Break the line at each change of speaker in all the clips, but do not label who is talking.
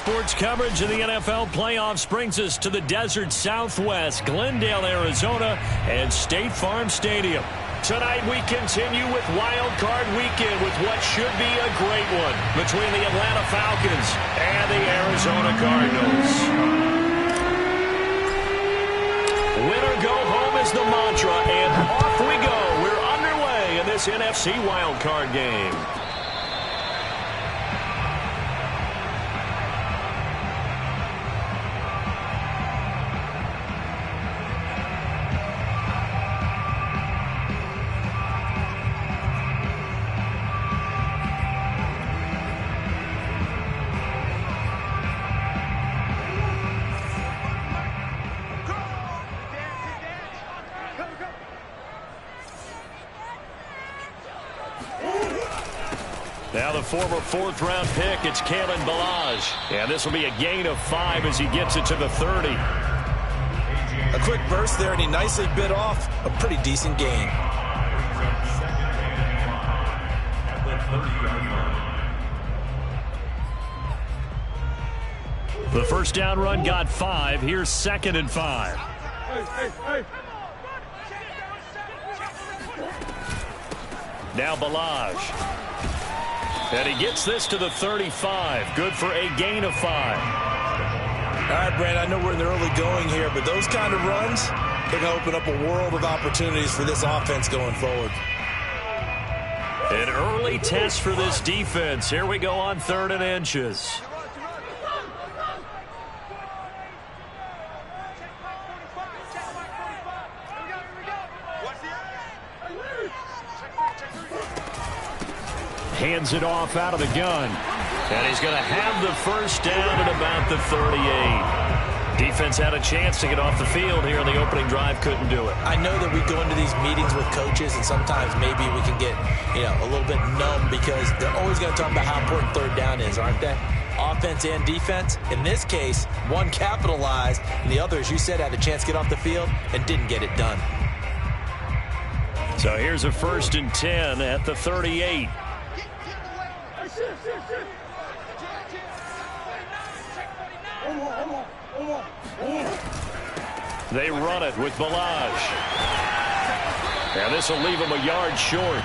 sports coverage of the NFL playoffs brings us to the desert Southwest, Glendale, Arizona, and State Farm Stadium. Tonight we continue with Wild Card Weekend with what should be a great one between the Atlanta Falcons and the Arizona Cardinals. Win or go home is the mantra, and off we go. We're underway in this NFC Wild Card game. Now the former fourth-round pick, it's Kalen Ballage. And this will be a gain of 5 as he gets it to the 30.
A quick burst there, and he nicely bit off a pretty decent gain.
The first down run got 5. Here's 2nd and 5. Now Ballage. And he gets this to the 35. Good for a gain of 5.
All right, Brand, I know we're in the early going here, but those kind of runs, they're going to open up a world of opportunities for this offense going forward.
An early test for this defense. Here we go on 3rd and inches. Hands it off out of the gun. And he's going to have the first down at about the 38. Defense had a chance to get off the field here in the opening drive. Couldn't do it.
I know that we go into these meetings with coaches, and sometimes maybe we can get, a little bit numb because they're always going to talk about how important 3rd down is, aren't they? Offense and defense. In this case, one capitalized, and the other, as you said, had a chance to get off the field and didn't get it done.
So here's a 1st and 10 at the 38. They run it with Ballage. And this will leave him a yard short.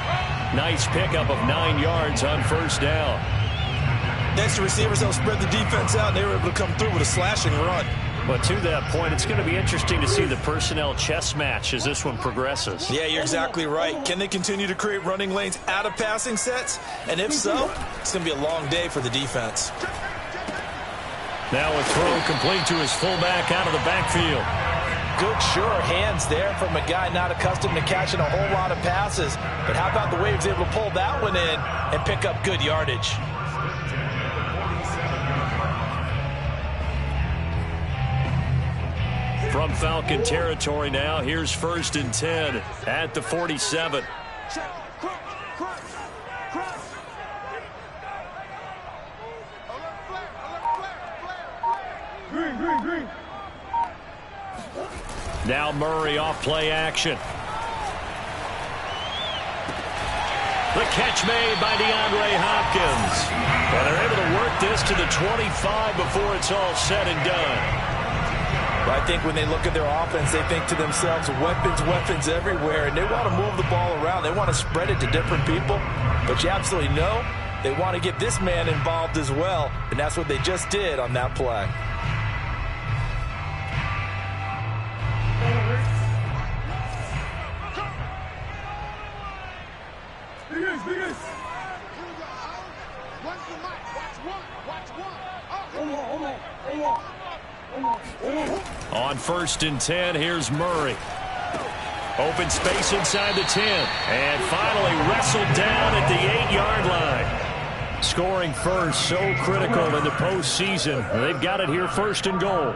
Nice pickup of 9 yards on 1st down.
Next, the receivers help spread the defense out, and they were able to come through with a slashing run.
But to that point, it's going to be interesting to see the personnel chess match as this one progresses.
Yeah, you're exactly right. Can they continue to create running lanes out of passing sets? And if so, it's going to be a long day for the defense.
Now a throw complete to his fullback out of the backfield.
Good, sure hands there from a guy not accustomed to catching a whole lot of passes. But how about the way he was able to pull that one in and pick up good yardage?
From Falcon territory now, here's 1st and 10 at the 47. Now Murray off play action. The catch made by DeAndre Hopkins. And they're able to work this to the 25 before it's all said and done.
I think when they look at their offense, they think to themselves, weapons everywhere, and they want to move the ball around. They want to spread it to different people, but you absolutely know they want to get this man involved as well, and that's what they just did on that play.
On 1st and 10, here's Murray. Open space inside the 10. And finally wrestled down at the 8-yard line. Scoring first, so critical in the postseason. They've got it here, 1st and goal.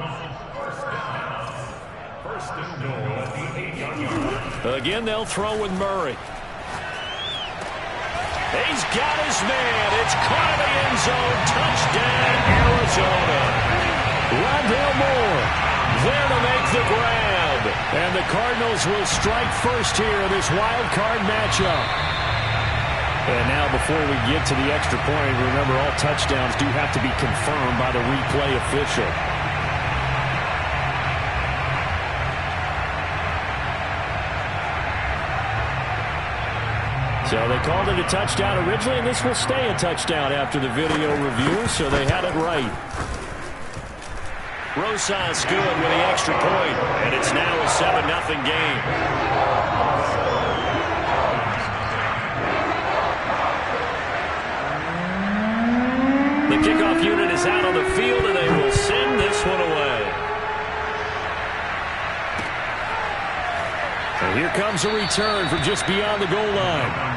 Again, they'll throw with Murray. He's got his man. It's caught in the end zone. Touchdown, Arizona. Rondale Moore there to make the grab. And the Cardinals will strike first here in this wild card matchup. And now before we get to the extra point, remember all touchdowns do have to be confirmed by the replay official. So they called it a touchdown originally, and this will stay a touchdown after the video review, so they had it right. Rosas good with the extra point, and it's now a 7-0 game. The kickoff unit is out on the field, and they will send this one away. And here comes a return from just beyond the goal line.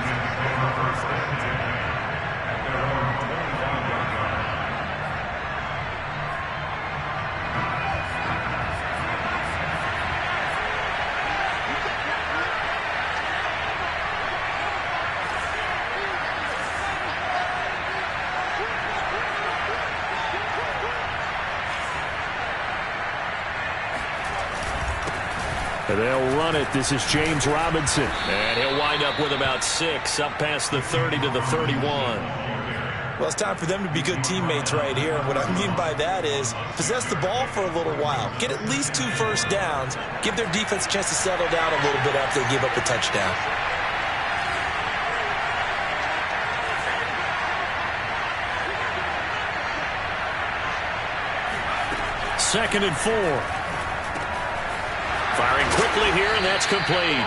They'll run it. This is James Robinson. And he'll wind up with about 6, up past the 30 to the 31.
Well, it's time for them to be good teammates right here. And what I mean by that is possess the ball for a little while. Get at least 2 first downs. Give their defense a chance to settle down a little bit after they give up the touchdown.
Second and 4. Firing quickly here, and that's complete.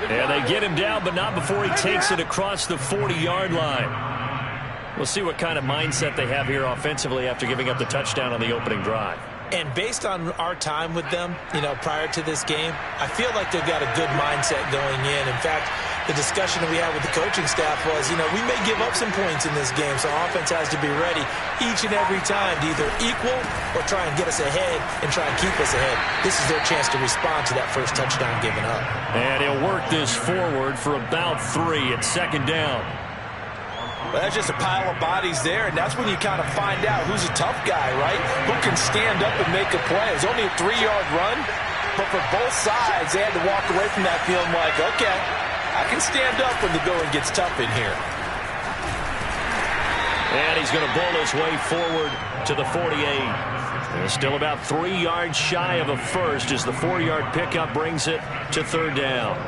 And they get him down, but not before he takes it across the 40-yard line. We'll see what kind of mindset they have here offensively after giving up the touchdown on the opening drive.
And based on our time with them, prior to this game, I feel like they've got a good mindset going in. In fact, the discussion that we had with the coaching staff was, we may give up some points in this game, so offense has to be ready each and every time to either equal or try and get us ahead and try and keep us ahead. This is their chance to respond to that first touchdown given up.
And he'll work this forward for about 3 at second down.
Well, that's just a pile of bodies there, and that's when you kind of find out who's a tough guy, right? Who can stand up and make a play. It was only a 3-yard run, but for both sides, they had to walk away from that feeling like, okay, I can stand up when the going gets tough in here.
And he's going to bull his way forward to the 48. And still about 3 yards shy of a first as the 4-yard pickup brings it to third down.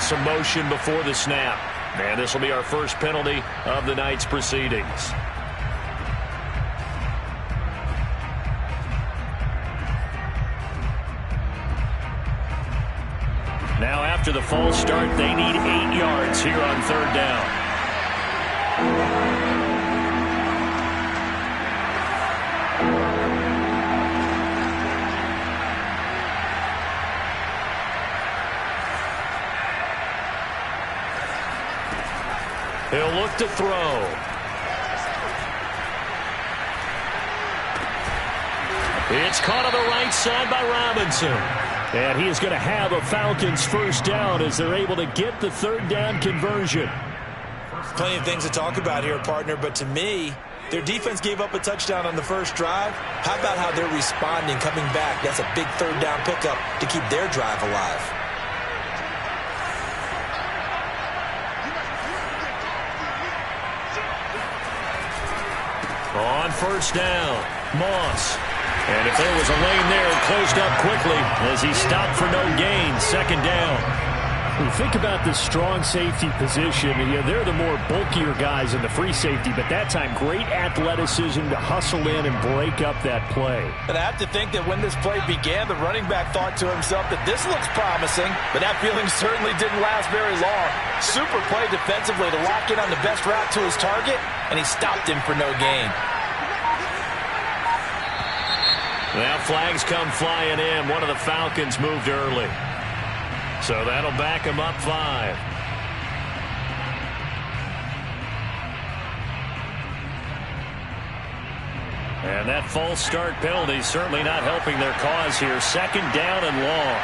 Some motion before the snap. And this will be our first penalty of the night's proceedings. Now after the false start, they need 8 yards here on third down. He'll look to throw. It's caught on the right side by Robinson. And he is going to have a Falcons first down as they're able to get the third down conversion.
Plenty of things to talk about here, partner, but to me, their defense gave up a touchdown on the first drive. How about how they're responding, coming back? That's a big third down pickup to keep their drive alive.
On first down, Moss. And if there was a lane there, it closed up quickly as he stopped for no gain. Second down. When you think about the strong safety position, they're the more bulkier guys in the free safety, but that time great athleticism to hustle in and break up that play.
And I have to think that when this play began, the running back thought to himself that this looks promising, but that feeling certainly didn't last very long. Super play defensively to lock in on the best route to his target, and he stopped him for no gain.
Now flags come flying in. One of the Falcons moved early. So that'll back him up 5. And that false start penalty certainly not helping their cause here. Second down and long.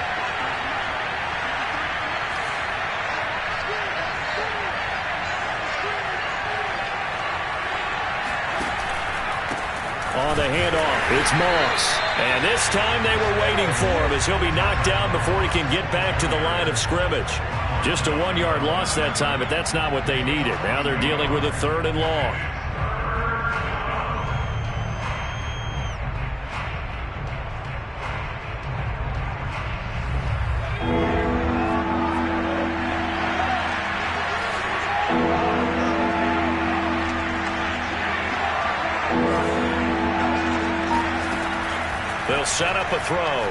the handoff. It's Moss. And this time they were waiting for him as he'll be knocked down before he can get back to the line of scrimmage. Just a 1-yard loss that time, but that's not what they needed. Now they're dealing with a 3rd and long. They'll set up a throw.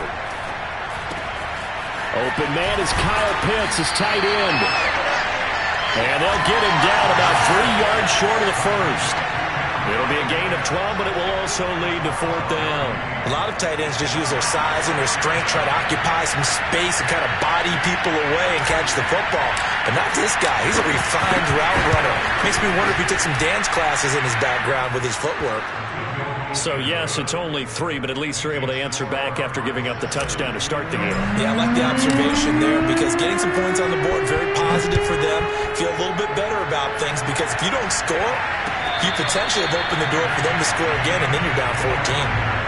Open man is Kyle Pitts, his tight end. And they'll get him down about 3 yards short of the first. It'll be a gain of 12, but it will also lead to 4th down.
A lot of tight ends just use their size and their strength, try to occupy some space and kind of body people away and catch the football. But not this guy. He's a refined route runner. Makes me wonder if he took some dance classes in his background with his footwork.
So, yes, it's only 3, but at least they're able to answer back after giving up the touchdown to start the game.
Yeah, I like the observation there because getting some points on the board, very positive for them. Feel a little bit better about things because if you don't score, you potentially have opened the door for them to score again, and then you're down 14.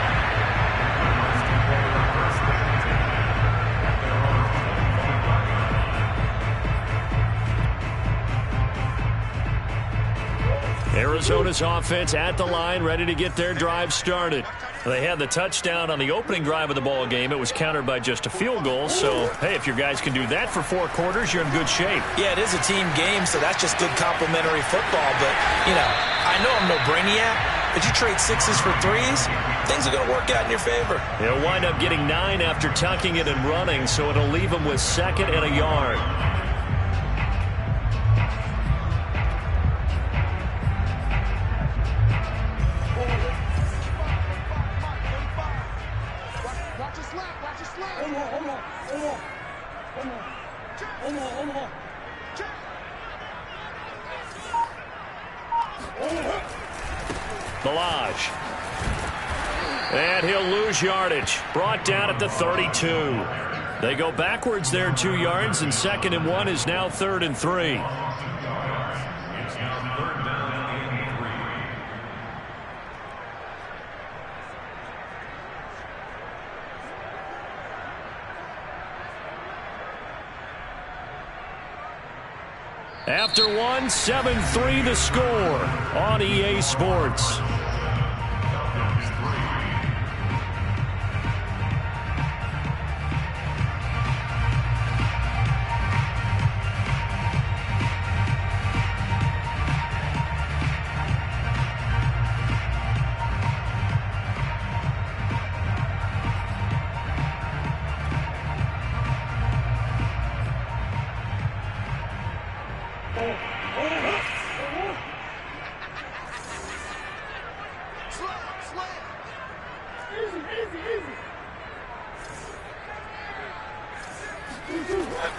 Arizona's offense at the line, ready to get their drive started. They had the touchdown on the opening drive of the ball game. It was countered by just a field goal. So, hey, if your guys can do that for 4 quarters, you're in good shape.
Yeah, it is a team game, so that's just good complimentary football. But, you know, I know I'm no brainiac, but you trade 6s for 3s, things are going to work out in your favor.
They'll wind up getting 9 after tucking it and running, so it'll leave them with 2nd and a yard. Balaj. And he'll lose yardage. Brought down at the 32. They go backwards there 2 yards, and 2nd and 1 is now 3rd and 3. After 1, 7-3 the score on EA Sports.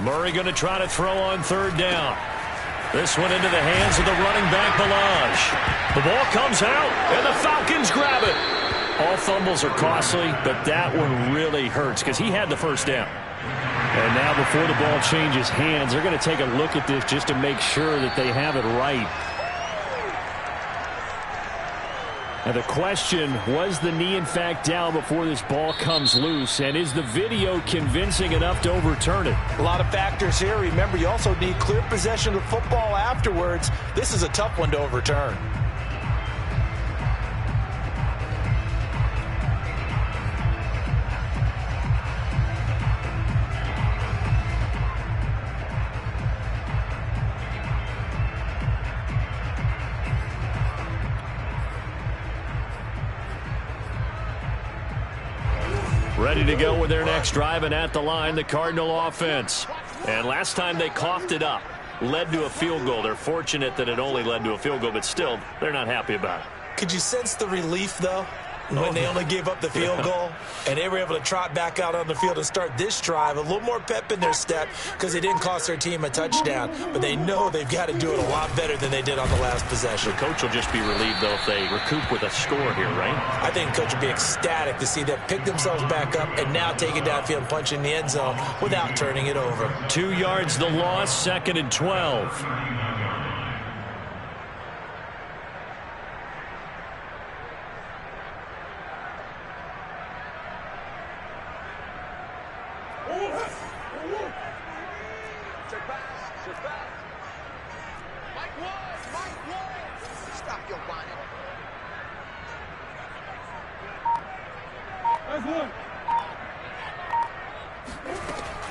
Murray going to try to throw on 3rd down. This one into the hands of the running back, Balaj. The ball comes out, and the Falcons grab it. All fumbles are costly, but that one really hurts because he had the 1st down. And now before the ball changes hands, they're going to take a look at this just to make sure that they have it right. Now the question, was the knee in fact down before this ball comes loose? And is the video convincing enough to overturn it?
A lot of factors here. Remember, you also need clear possession of football afterwards. This is a tough one to overturn.
Ready to go with their next drive, and at the line, the Cardinal offense. And last time they coughed it up, led to a field goal. They're fortunate that it only led to a field goal, but still, they're not happy about it.
Could you sense the relief, though, when they only gave up the field goal and they were able to trot back out on the field and start this drive? A little more pep in their step because they didn't cost their team a touchdown, but they know they've got to do it a lot better than they did on the last possession.
The coach will just be relieved, though, if they recoup with a score here, right?
I think the coach will be ecstatic to see them pick themselves back up and now take it downfield and punch in the end zone without turning it over.
2 yards the loss, 2nd and 12.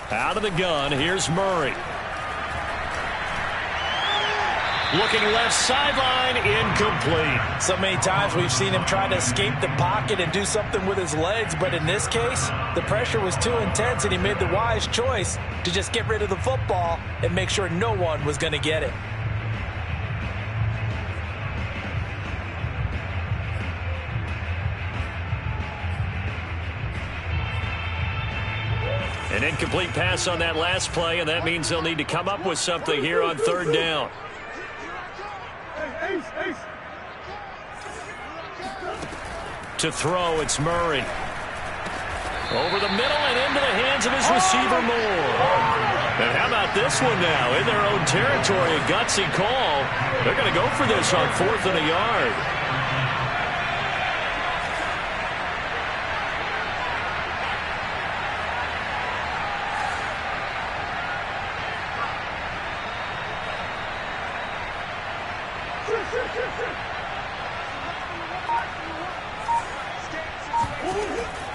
Out of the gun, here's Murray. Looking left sideline, incomplete.
So many times we've seen him try to escape the pocket and do something with his legs, but in this case, the pressure was too intense and he made the wise choice to just get rid of the football and make sure no one was going to get it.
An incomplete pass on that last play, and that means they'll need to come up with something here on third down. To throw, it's Murray. Over the middle and into the hands of his receiver, Moore. And how about this one now? In their own territory, a gutsy call. They're going to go for this on 4th and a yard.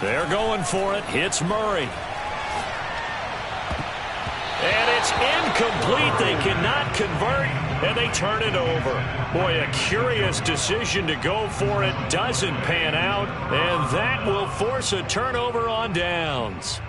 They're going for it. Hits Murray. And it's incomplete. They cannot convert, and they turn it over. Boy, a curious decision to go for it. Doesn't pan out, and that will force a turnover on downs.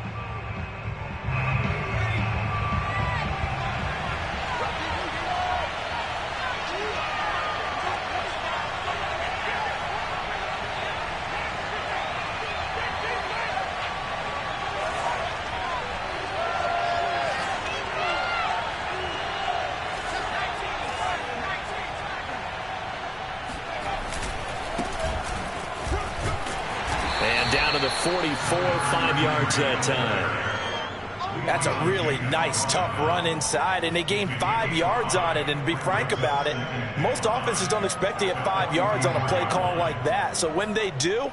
Down to the 44, 5 yards that time.
That's a really nice, tough run inside, and they gained 5 yards on it. And to be frank about it, most offenses don't expect to get 5 yards on a play call like that. So when they do,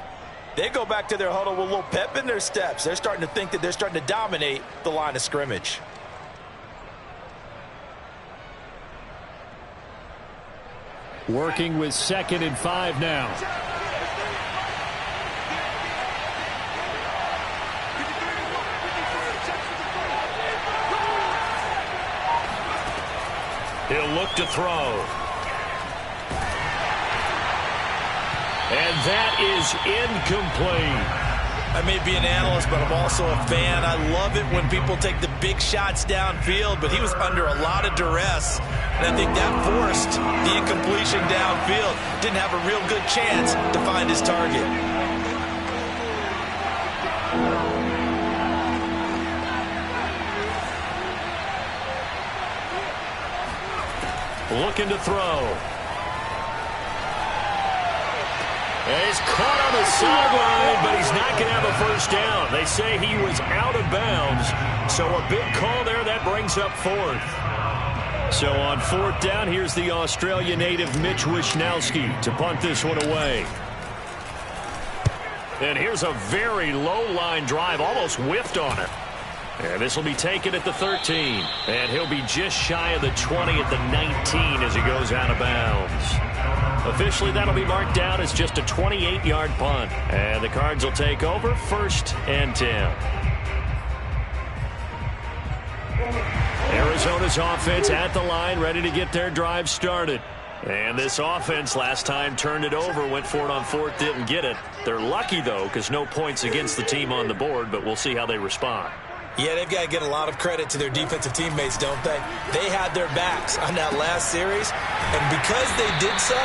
they go back to their huddle with a little pep in their steps. They're starting to think that they're starting to dominate the line of scrimmage.
Working with 2nd and 5 now. He'll look to throw. And that is incomplete.
I may be an analyst, but I'm also a fan. I love it when people take the big shots downfield, but he was under a lot of duress. And I think that forced the incompletion downfield. Didn't have a real good chance to find his target.
Looking to throw. And he's caught on the sideline, but he's not going to have a first down. They say he was out of bounds. So a big call there. That brings up 4th. So on 4th down, here's the Australia native Mitch Wishnowsky to punt this one away. And here's a very low line drive, almost whiffed on it. And this will be taken at the 13. And he'll be just shy of the 20 at the 19 as he goes out of bounds. Officially, that'll be marked down as just a 28-yard punt. And the Cards will take over 1st and 10. Arizona's offense at the line, ready to get their drive started. And this offense last time turned it over, went for it on 4th, didn't get it. They're lucky, though, because no points against the team on the board, but we'll see how they respond.
Yeah, they've got to get a lot of credit to their defensive teammates, don't they? They had their backs on that last series, and because they did so,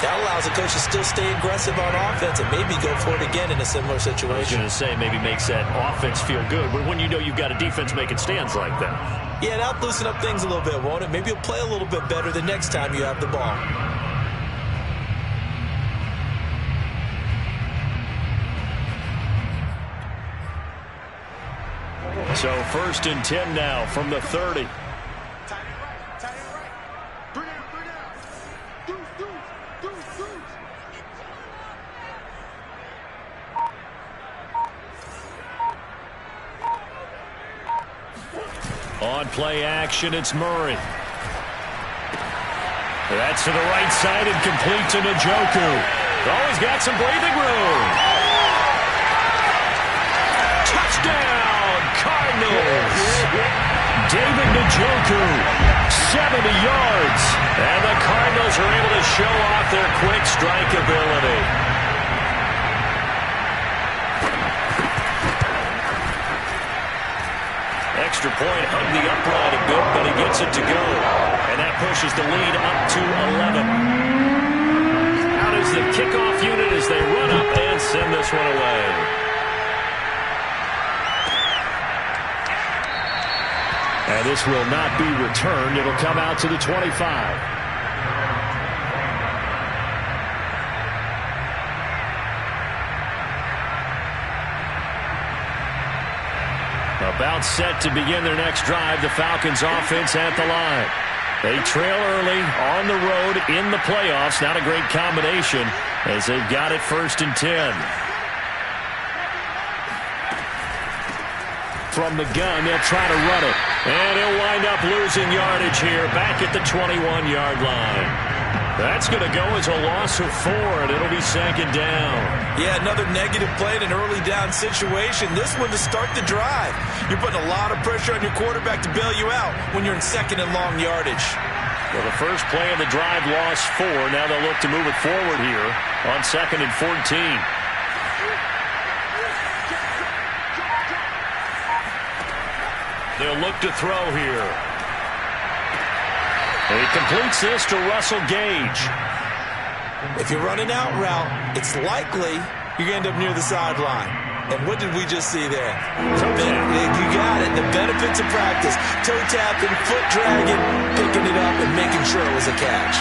that allows the coach to still stay aggressive on offense and maybe go for it again in a similar situation.
I was going to say, maybe makes that offense feel good, but when you know you've got a defense making stands like that.
Yeah, that'll loosen up things a little bit, won't it? Maybe you'll play a little bit better the next time you have the ball.
So 1st and 10 now from the 30. On play action, it's Murray. That's to the right side and complete to Njoku. Always got some breathing room. Cardinals. David Njoku, 70 yards. And the Cardinals are able to show off their quick strike ability. Extra point hugged the upright a bit, but he gets it to go. And that pushes the lead up to 11. Out is the kickoff unit as they run up and send this one away. And this will not be returned. It'll come out to the 25. About set to begin their next drive. The Falcons offense at the line. They trail early on the road in the playoffs. Not a great combination as they've got it 1st and 10. From the gun, they'll try to run it. And he'll wind up losing yardage here back at the 21-yard line. That's going to go as a loss of 4, and it'll be 2nd down.
Yeah, another negative play in an early down situation. This one to start the drive. You're putting a lot of pressure on your quarterback to bail you out when you're in 2nd and long yardage.
Well, the first play of the drive lost 4. Now they'll look to move it forward here on 2nd and 14. They'll look to throw here. And he completes this to Russell Gage.
If you're running out route, it's likely you're going to end up near the sideline. And what did we just see there? You got it. The benefits of practice. Toe tapping, foot dragging, picking it up, and making sure it was a catch.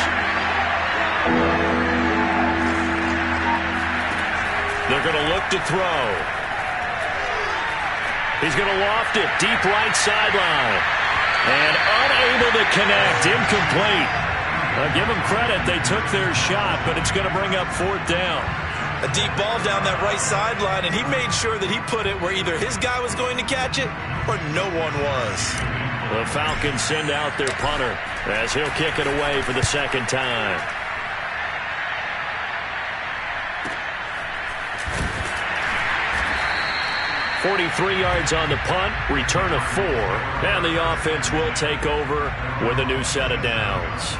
They're going to look to throw. He's going to loft it deep right sideline. And unable to connect. Incomplete. Give them credit. They took their shot, but it's going to bring up 4th down.
A deep ball down that right sideline, and he made sure that he put it where either his guy was going to catch it or no one was.
The Falcons send out their punter as he'll kick it away for the 2nd time. .43 yards on the punt, return of 4, and the offense will take over with a new set of downs.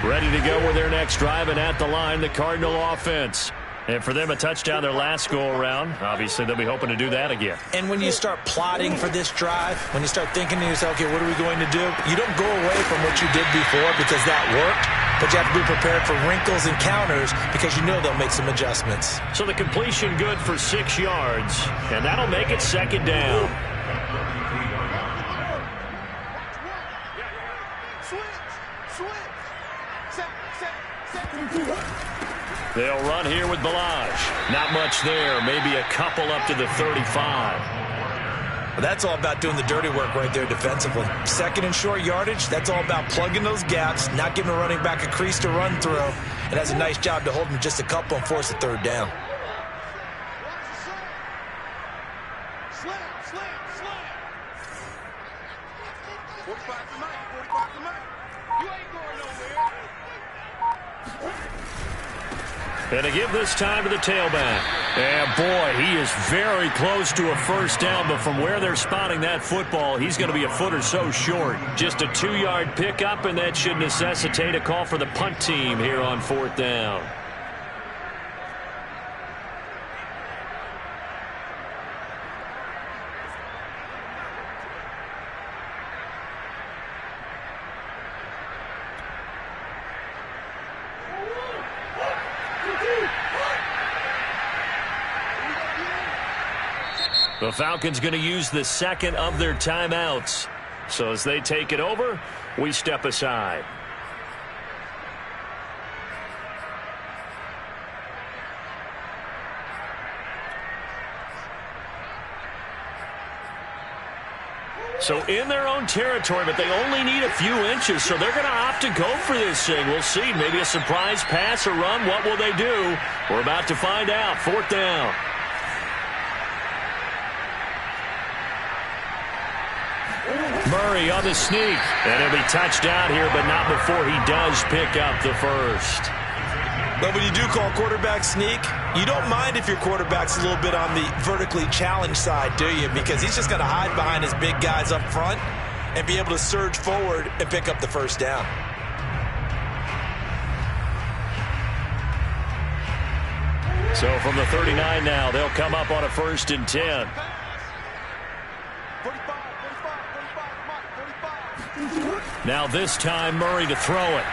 Ready to go with their next drive, and at the line, the Cardinal offense. And for them, a touchdown their last go-around. Obviously, they'll be hoping to do that again.
And when you start plotting for this drive, when you start thinking to yourself, okay, what are we going to do? You don't go away from what you did before because that worked, but you have to be prepared for wrinkles and counters because you know they'll make some adjustments.
So the completion good for 6 yards, and that'll make it 2nd down. They'll run here with Balaj. Not much there. Maybe a couple up to the 35.
Well, that's all about doing the dirty work right there defensively. 2nd and short yardage, that's all about plugging those gaps, not giving a running back a crease to run through. It has a nice job to hold him just a couple and force a 3rd down.
And to give this time to the tailback. And boy, he is very close to a 1st down, but from where they're spotting that football, he's going to be a foot or so short. Just a 2-yard pickup, and that should necessitate a call for the punt team here on 4th down. The Falcons going to use the 2nd of their timeouts. So as they take it over, we step aside. So in their own territory, but they only need a few inches, so they're going to opt to go for this thing. We'll see. Maybe a surprise pass or run. What will they do? We're about to find out. 4th down. Murray on the sneak. And he'll be touched down here, but not before he does pick up the first.
But when you do call quarterback sneak, you don't mind if your quarterback's a little bit on the vertically challenged side, do you? Because he's just going to hide behind his big guys up front and be able to surge forward and pick up the first down.
So from the 39 now, they'll come up on a 1st and 10. Now this time, Murray to throw it.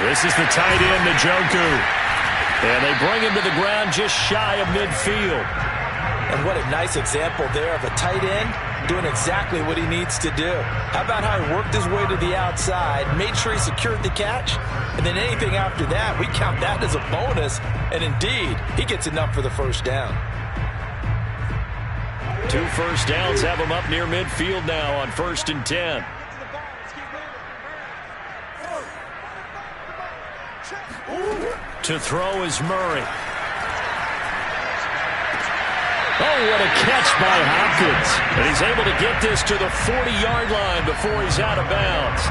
This is the tight end, Njoku. And they bring him to the ground just shy of midfield.
And what a nice example there of a tight end doing exactly what he needs to do. How about how he worked his way to the outside, made sure he secured the catch, and then anything after that, we count that as a bonus. And indeed, he gets enough for the first down.
2 first downs have him up near midfield now on 1st and 10. To throw is Murray. Oh, what a catch by Hopkins. And he's able to get this to the 40-yard line before he's out of bounds.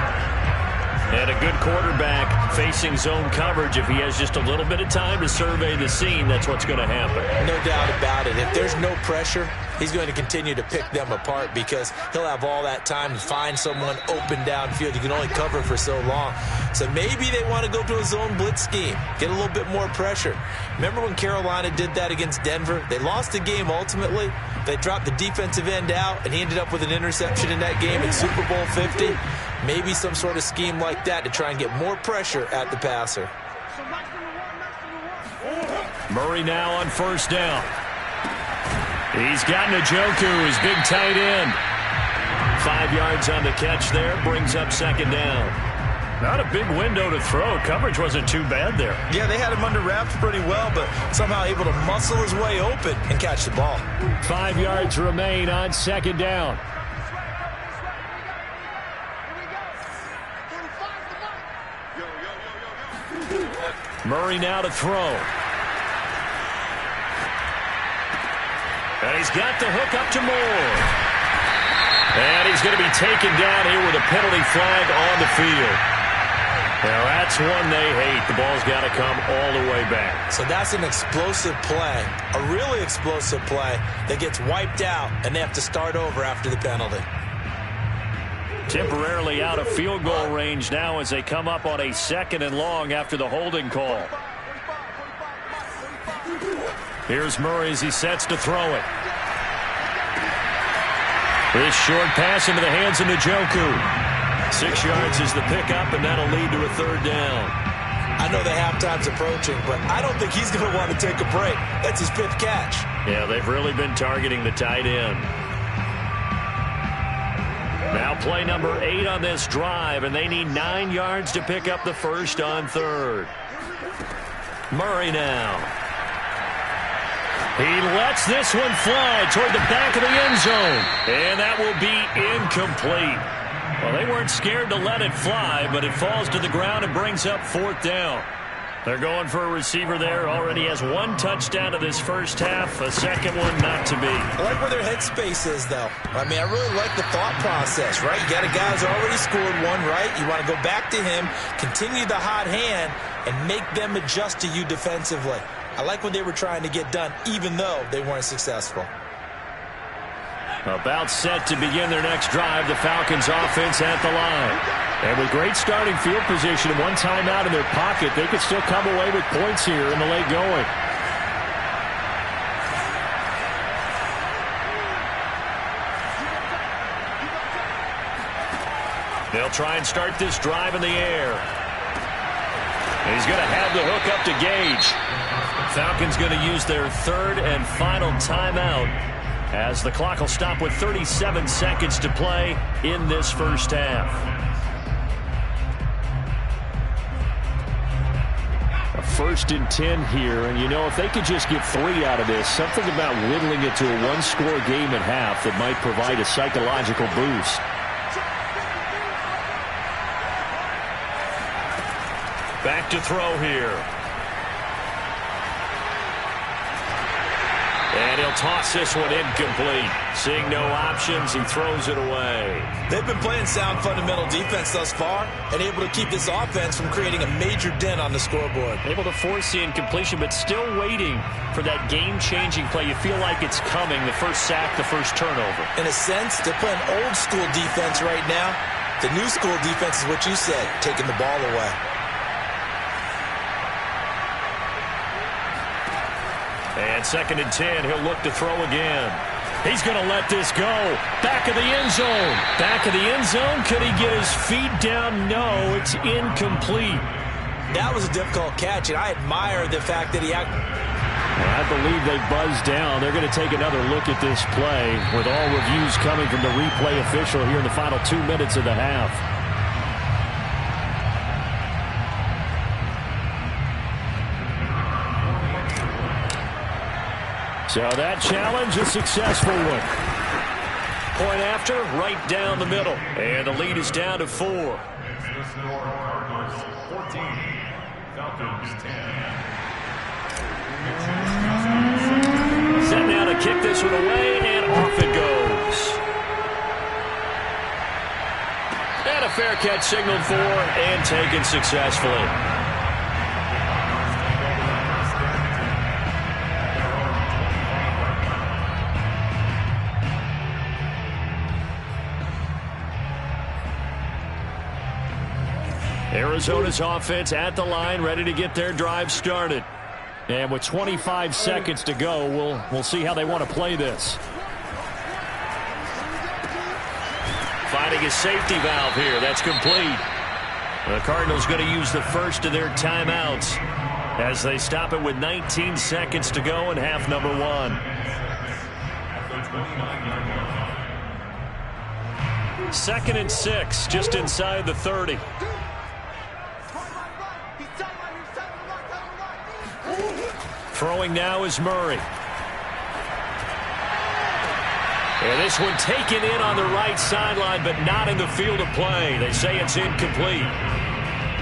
And a good quarterback facing zone coverage. If he has just a little bit of time to survey the scene, that's what's going to happen.
No doubt about it. If there's no pressure, he's going to continue to pick them apart because he'll have all that time to find someone open downfield. You can only cover for so long. So maybe they want to go to a zone blitz scheme, get a little bit more pressure. Remember when Carolina did that against Denver? They lost the game ultimately. They dropped the defensive end out, and he ended up with an interception in that game in Super Bowl 50. Maybe some sort of scheme like that to try and get more pressure at the passer.
Murray now on 1st down. He's got Njoku, his big tight end. 5 yards on the catch there, brings up 2nd down. Not a big window to throw. Coverage wasn't too bad there.
Yeah, they had him under wraps pretty well, but somehow able to muscle his way open and catch the ball.
5 yards remain on 2nd down. Murray now to throw. And he's got the hook up to Moore. And he's going to be taken down here with a penalty flag on the field. Now that's one they hate. The ball's got to come all the way back.
So that's an explosive play, a really explosive play that gets wiped out, and they have to start over after the penalty.
Temporarily out of field goal range now as they come up on a 2nd and long after the holding call. Here's Murray as he sets to throw it. This short pass into the hands of Njoku. 6 yards is the pickup, and that'll lead to a 3rd down.
I know the halftime's approaching, but I don't think he's going to want to take a break. That's his 5th catch.
Yeah, they've really been targeting the tight end. Now play number 8 on this drive, and they need 9 yards to pick up the first on 3rd. Murray now. He lets this one fly toward the back of the end zone, and that will be incomplete. Well, they weren't scared to let it fly, but it falls to the ground and brings up 4th down. They're going for a receiver there. Already has 1 touchdown of this first half. A 2nd one not to be.
I like where their headspace is, though. I mean, I really like the thought process, right? You got a guy who's already scored 1, right? You want to go back to him, continue the hot hand, and make them adjust to you defensively. I like what they were trying to get done, even though they weren't successful.
About set to begin their next drive, the Falcons offense at the line. And with great starting field position and 1 timeout in their pocket, they could still come away with points here in the late going. They'll try and start this drive in the air. And he's going to have the hook up to Gage. Falcons going to use their 3rd and final timeout as the clock will stop with 37 seconds to play in this first half. A 1st and 10 here, and you know, if they could just get 3 out of this, something about whittling it to a 1-score game at half that might provide a psychological boost. Back to throw here. And he'll toss this one incomplete. Seeing no options, he throws it away.
They've been playing sound fundamental defense thus far and able to keep this offense from creating a major dent on the scoreboard.
Able to force the incompletion, but still waiting for that game-changing play. You feel like it's coming, the first sack, the first turnover.
In a sense, they're playing old-school defense right now. The new-school defense is what you said, taking the ball away.
And 2nd and 10, he'll look to throw again. He's going to let this go. Back of the end zone. Back of the end zone. Could he get his feet down? No, it's incomplete.
That was a difficult catch, and I admire the fact that he
I believe they buzzed down. They're going to take another look at this play with all reviews coming from the replay official here in the final 2 minutes of the half. So that challenge, a successful one. Point after, right down the middle. And the lead is down to 4.
Cardinals 14, Falcons 10.
Set now to kick this one away, and off it goes. And a fair catch signaled for and taken successfully. Arizona's offense at the line, ready to get their drive started. And with 25 seconds to go, we'll see how they want to play this. Finding a safety valve here. That's complete. The Cardinals going to use the first of their timeouts as they stop it with 19 seconds to go in half number 1. 2nd and 6, just inside the 30. Throwing now is Murray. And this one taken in on the right sideline, but not in the field of play. They say it's incomplete.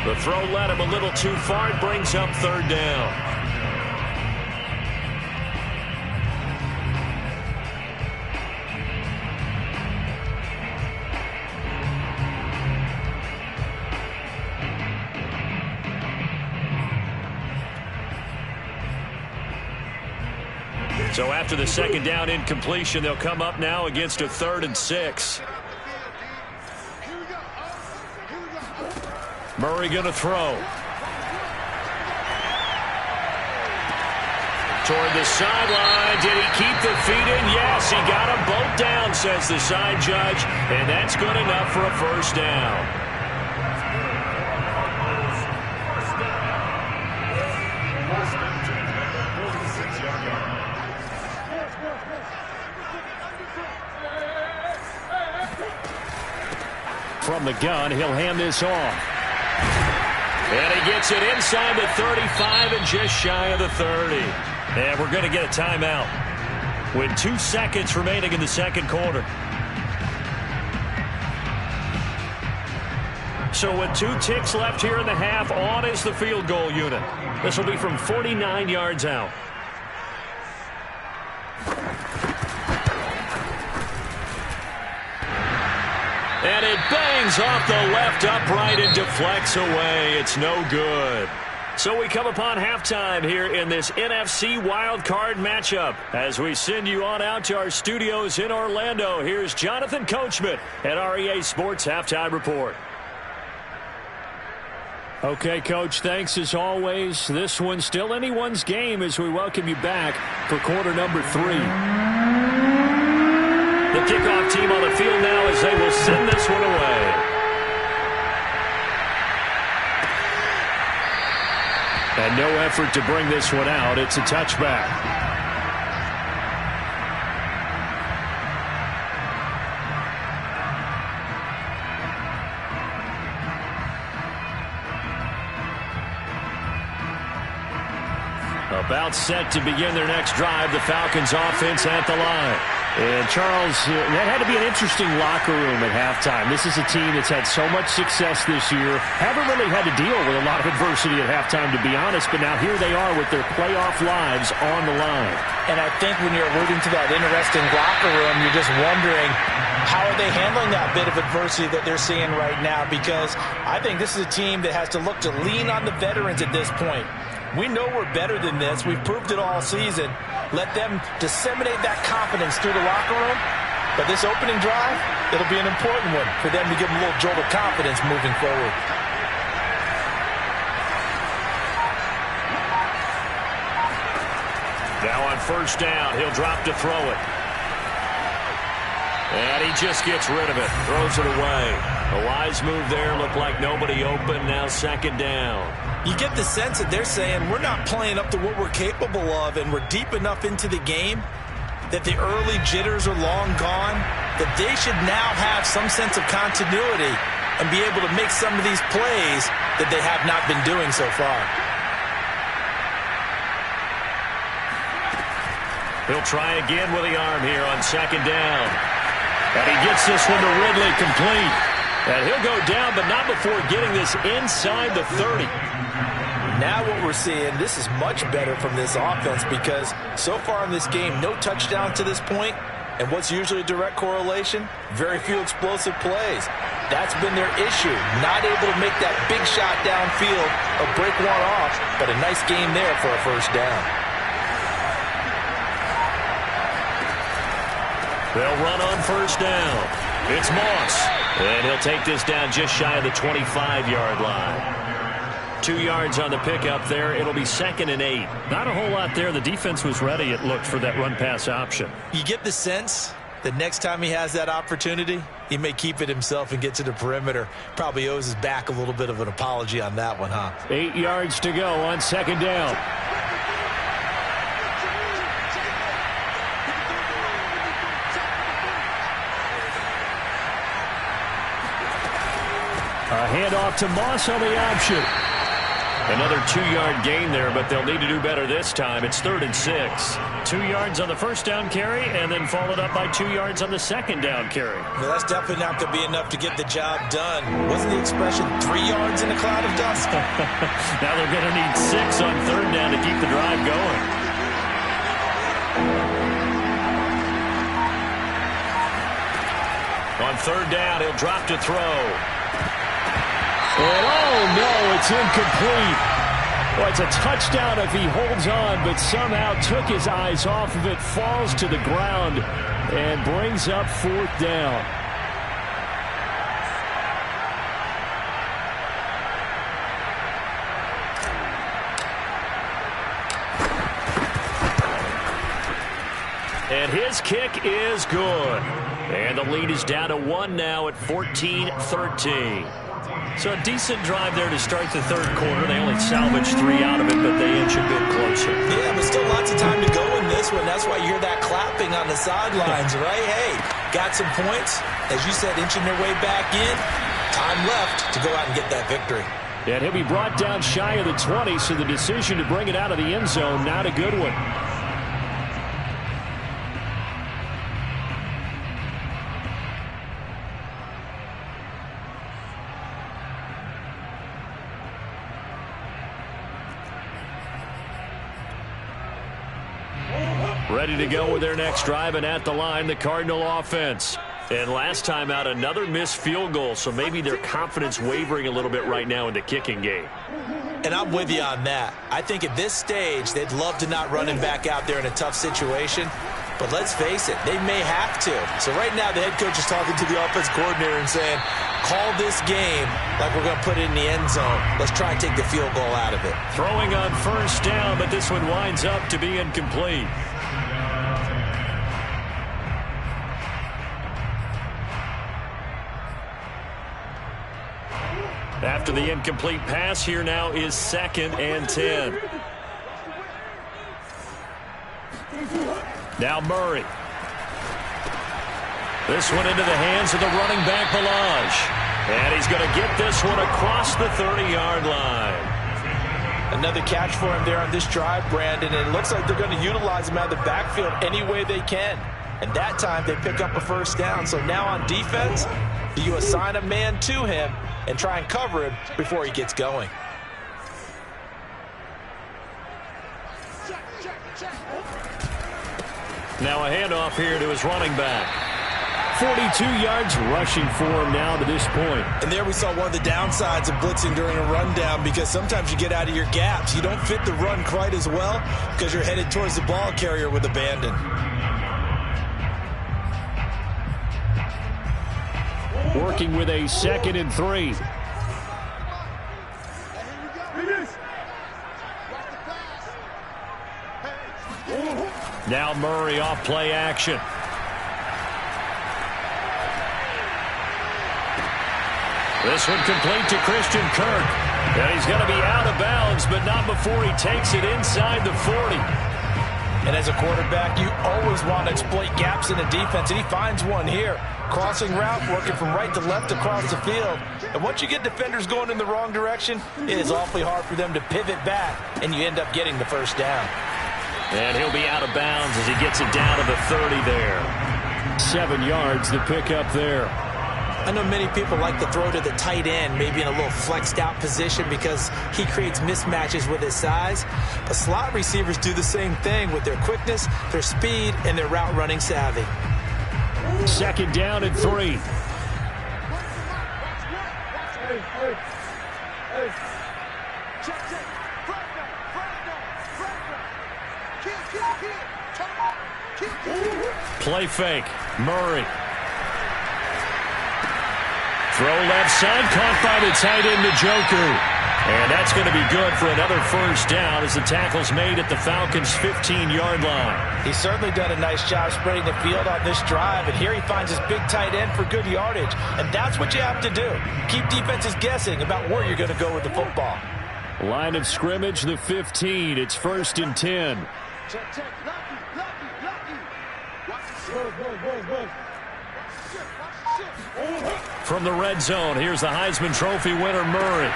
The throw led him a little too far. It brings up 3rd down. So after the 2nd down incompletion, they'll come up now against a 3rd and 6. Murray going to throw. Toward the sideline. Did he keep the feet in? Yes, he got them both down, says the side judge. And that's good enough for a 1st down. From the gun, he'll hand this off. And he gets it inside the 35 and just shy of the 30. And we're going to get a timeout with 2 seconds remaining in the 2nd quarter. So with 2 ticks left here in the half, on is the field goal unit. This will be from 49 yards out. And it bangs off the left upright and deflects away. It's no good. So we come upon halftime here in this NFC wildcard matchup. As we send you on out to our studios in Orlando, here's Jonathan Coachman at REA Sports Halftime Report. Okay, Coach, thanks as always. This one's still anyone's game as we welcome you back for quarter number 3. The kickoff team on the field now as they will send this one away. And no effort to bring this one out. It's a touchback. About set to begin their next drive. The Falcons offense at the line. And, Charles, that had to be an interesting locker room at halftime. This is a team that's had so much success this year. Haven't really had to deal with a lot of adversity at halftime, to be honest. But now here they are with their playoff lives on the line.
And I think when you're alluding to that interesting locker room, you're just wondering, how are they handling that bit of adversity that they're seeing right now? Because I think this is a team that has to look to lean on the veterans at this point. We know we're better than this. We've proved it all season. Let them disseminate that confidence through the locker room. But this opening drive, it'll be an important one for them to give them a little jolt of confidence moving forward.
Now on first down, he'll drop to throw it. And he just gets rid of it, throws it away. A wise move there, looked like nobody open, now second down.
You get the sense that they're saying we're not playing up to what we're capable of, and we're deep enough into the game that the early jitters are long gone, that they should now have some sense of continuity and be able to make some of these plays that they have not been doing so far.
He'll try again with the arm here on second down. And he gets this one to Ridley complete. And he'll go down, but not before getting this inside the 30.
Now what we're seeing, this is much better from this offense because so far in this game, no touchdown to this point. And what's usually a direct correlation? Very few explosive plays. That's been their issue. Not able to make that big shot downfield or break one off, but a nice game there for a first down.
They'll run on first down. It's Moss. And he'll take this down just shy of the 25-yard line. 2 yards on the pickup there. It'll be 2nd and 8. Not a whole lot there. The defense was ready, it looked, for that run-pass option.
You get the sense that next time he has that opportunity, he may keep it himself and get to the perimeter. Probably owes his back a little bit of an apology on that one, huh?
8 yards to go on second down. A handoff to Moss on the option. Another 2-yard gain there, but they'll need to do better this time. It's 3rd and 6. 2 yards on the first down carry, and then followed up by 2 yards on the second down carry.
Well, that's definitely not going to be enough to get the job done. Wasn't the expression 3 yards in a cloud of dust?
Now they're going to need 6 on third down to keep the drive going. On third down, he'll drop to throw. And oh no, it's incomplete. Well, it's a touchdown if he holds on, but somehow took his eyes off of it, falls to the ground, and brings up 4th down. And his kick is good. And the lead is down to 1 now at 14-13. So a decent drive there to start the third quarter. They only salvaged 3 out of it, but they inch a bit closer.
Yeah, but still lots of time to go in this one. That's why you hear that clapping on the sidelines, right? Hey, got some points. As you said, inching their way back in. Time left to go out and get that victory.
And he'll be brought down shy of the 20, so the decision to bring it out of the end zone, not a good one. Ready to go with their next drive, and at the line, the Cardinal offense. And last time out, another missed field goal, so maybe their confidence wavering a little bit right now in the kicking game.
And I'm with you on that. I think at this stage, they'd love to not run him back out there in a tough situation. But let's face it, they may have to. So right now, the head coach is talking to the offense coordinator and saying, call this game like we're going to put it in the end zone. Let's try and take the field goal out of it.
Throwing on first down, but this one winds up to be incomplete. After the incomplete pass, here now is 2nd and 10. Now Murray. This one into the hands of the running back, Balaj. And he's going to get this one across the 30-yard line.
Another catch for him there on this drive, Brandon. And it looks like they're going to utilize him out of the backfield any way they can. And that time they pick up a first down. So now on defense, do you assign a man to him and try and cover him before he gets going?
Now a handoff here to his running back. 42 yards rushing for him now to this point.
And there we saw one of the downsides of blitzing during a rundown, because sometimes you get out of your gaps. You don't fit the run quite as well because you're headed towards the ball carrier with abandon.
Working with a 2nd and 3. Now Murray off play action. This one complete to Christian Kirk. And he's going to be out of bounds, but not before he takes it inside the 40.
And as a quarterback, you always want to exploit gaps in the defense, and he finds one here. Crossing route, working from right to left across the field. And once you get defenders going in the wrong direction, it is awfully hard for them to pivot back, and you end up getting the first down.
And he'll be out of bounds as he gets it down to the 30 there. 7 yards to pick up there.
I know many people like to throw to the tight end, maybe in a little flexed out position because he creates mismatches with his size. But slot receivers do the same thing with their quickness, their speed, and their route running savvy.
2nd down and 3. Play fake. Murray. Throw left side, caught by the tight end, Njoku. And that's going to be good for another first down as the tackle's made at the Falcons' 15-yard line.
He's certainly done a nice job spreading the field on this drive, and here he finds his big tight end for good yardage. And that's what you have to do. Keep defenses guessing about where you're going to go with the football.
Line of scrimmage, the 15. It's 1st and 10. From the red zone, here's the Heisman Trophy winner, Murray.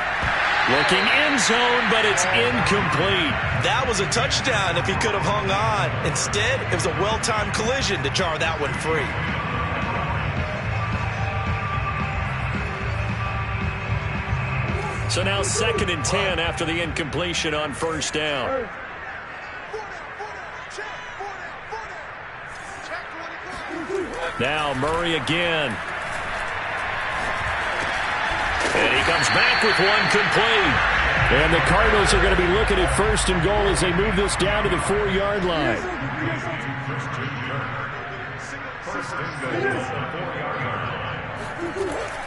Looking end zone, but it's incomplete.
That was a touchdown if he could have hung on. Instead, it was a well-timed collision to jar that one free.
So now 2nd and 10 after the incompletion on first down. Now Murray again. And he comes back with one complete. And the Cardinals are going to be looking at 1st and goal as they move this down to the 4-yard line.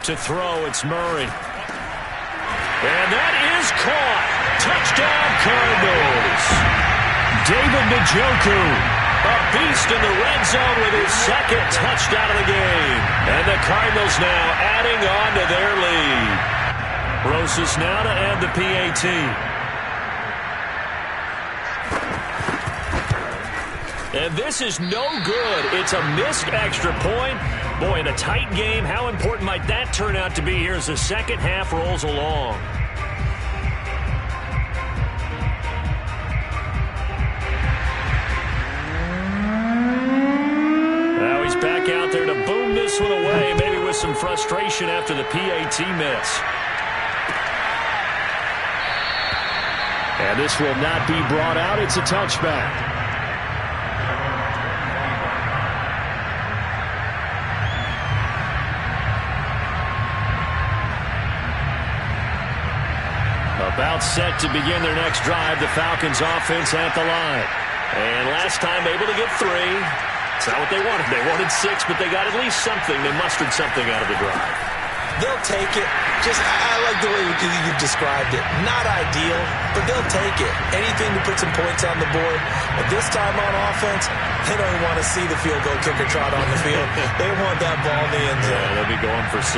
To throw, it's Murray. And that is caught. Touchdown, Cardinals. David Njoku. A beast in the red zone with his 2nd touchdown of the game. And the Cardinals now adding on to their lead. Rosas now to end the PAT. And this is no good. It's a missed extra point. Boy, in a tight game, how important might that turn out to be here as the second half rolls along? Back out there to boom this one away, maybe with some frustration after the PAT miss. And this will not be brought out. It's a touchback. About set to begin their next drive, the Falcons offense at the line. And last time able to get 3. It's not what they wanted. They wanted 6, but they got at least something. They mustered something out of the drive.
They'll take it. I like the way you described it. Not ideal, but they'll take it. Anything to put some points on the board. But this time on offense, they don't even want to see the field goal kicker trot on the field. They want that ball in the end zone.
Yeah, they'll be going for 6.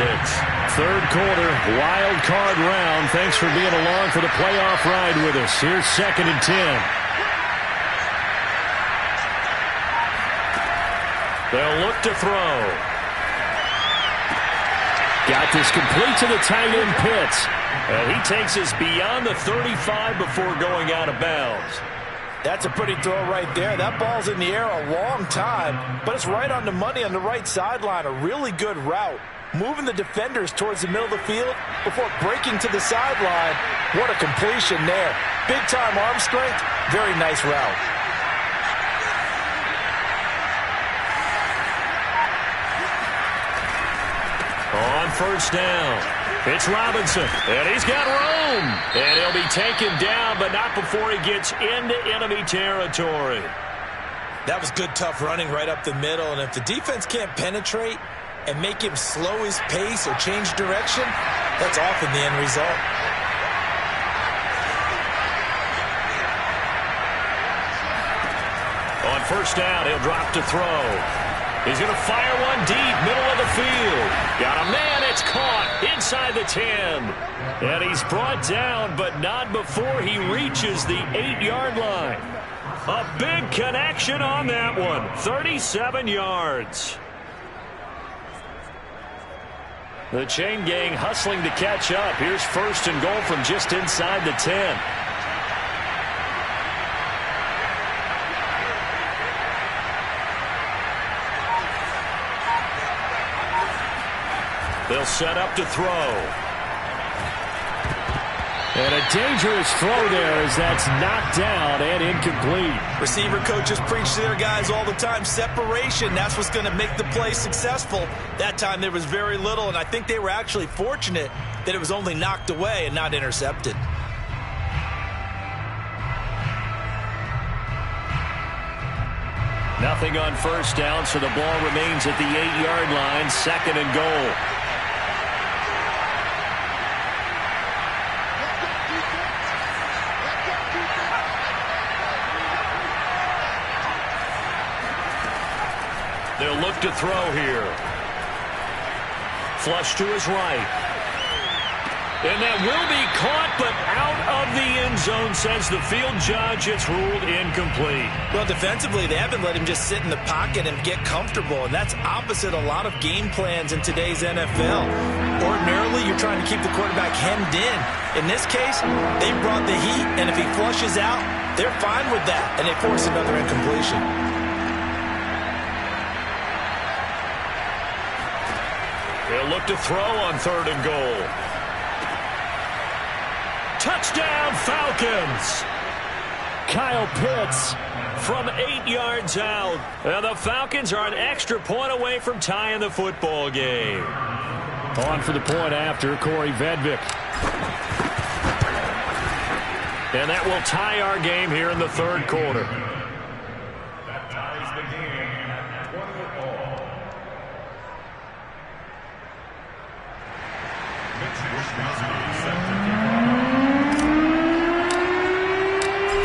3rd quarter, wild card round. Thanks for being along for the playoff ride with us. Here's 2nd and 10. They'll look to throw. Got this complete to the tight end, Pitts. And he takes us beyond the 35 before going out of bounds.
That's a pretty throw right there. That ball's in the air a long time, but it's right on the money on the right sideline. A really good route. Moving the defenders towards the middle of the field before breaking to the sideline. What a completion there. Big-time arm strength. Very nice route.
On first down, it's Robinson, and he's got room. And he'll be taken down, but not before he gets into enemy territory.
That was good, tough running right up the middle, and if the defense can't penetrate and make him slow his pace or change direction, that's often the end result.
On first down, he'll drop to throw. He's going to fire one deep, middle of the field. Got a man, it's caught inside the 10. And he's brought down, but not before he reaches the 8-yard line. A big connection on that one, 37 yards. The chain gang hustling to catch up. Here's first and goal from just inside the 10. They'll set up to throw. And a dangerous throw there as that's knocked down and incomplete.
Receiver coaches preach to their guys all the time. Separation, that's what's going to make the play successful. That time there was very little, and I think they were actually fortunate that it was only knocked away and not intercepted.
Nothing on first down, so the ball remains at the 8-yard line, second and goal. They'll look to throw here. Flush to his right. And that will be caught, but out of the end zone, says the field judge. It's ruled incomplete.
Well, defensively, they haven't let him just sit in the pocket and get comfortable, and that's opposite a lot of game plans in today's NFL. Ordinarily, you're trying to keep the quarterback hemmed in. In this case, they brought the heat, and if he flushes out, they're fine with that, and they force another incompletion.
They'll look to throw on third and goal. Touchdown, Falcons! Kyle Pitts from 8 yards out. And the Falcons are an extra point away from tying the football game. On for the point after, Corey Vedvik. And that will tie our game here in the third quarter.
That ties the game at 20-all.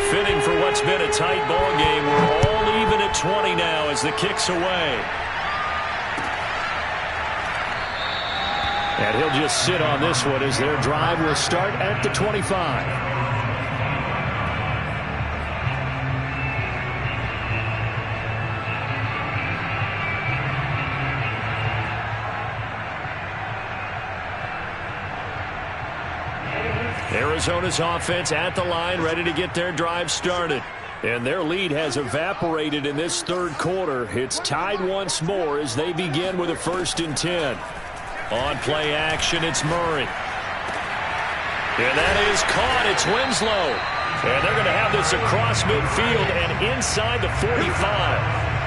Fitting for what's been a tight ball game. We're all even at 20 now as the kick's away. And he'll just sit on this one as their drive will start at the 25. Arizona's offense at the line, ready to get their drive started. And their lead has evaporated in this third quarter. It's tied once more as they begin with a 1st and 10. On play action, it's Murray. And that is caught. It's Winslow. And they're going to have this across midfield and inside the 45.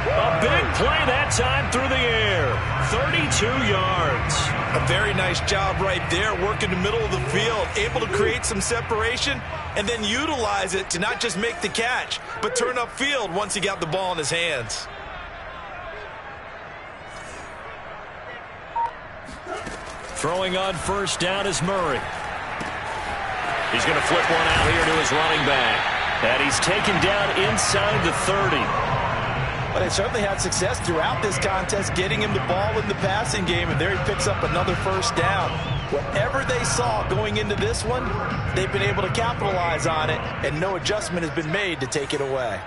A big play that time through the air. 32 yards.
A very nice job right there, working the middle of the field, able to create some separation and then utilize it to not just make the catch, but turn upfield once he got the ball in his hands.
Throwing on first down is Murray. He's going to flip one out here to his running back. And he's taken down inside the 30.
But they certainly had success throughout this contest getting him the ball in the passing game, and there he picks up another first down. Whatever they saw going into this one, they've been able to capitalize on it, and no adjustment has been made to take it away.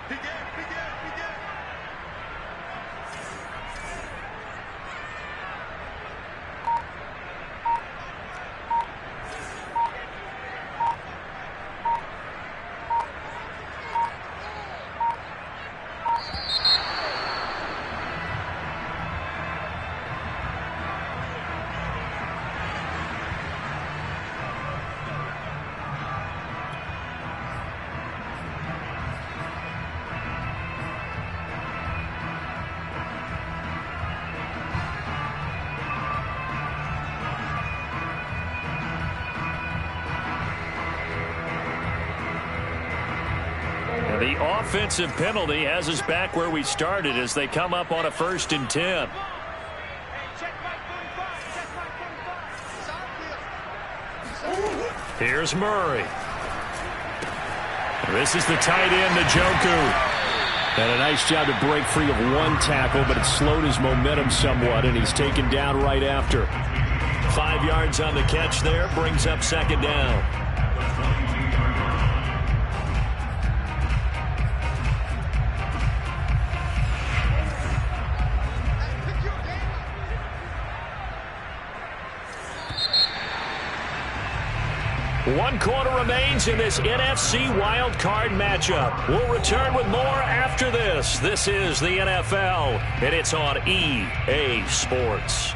The offensive penalty has us back where we started as they come up on a 1st and 10. Here's Murray. This is the tight end, Njoku. And a nice job to break free of one tackle, but it slowed his momentum somewhat, and he's taken down right after. 5 yards on the catch there, brings up 2nd down. One quarter remains in this NFC wildcard matchup. We'll return with more after this. This is the NFL, and it's on EA Sports.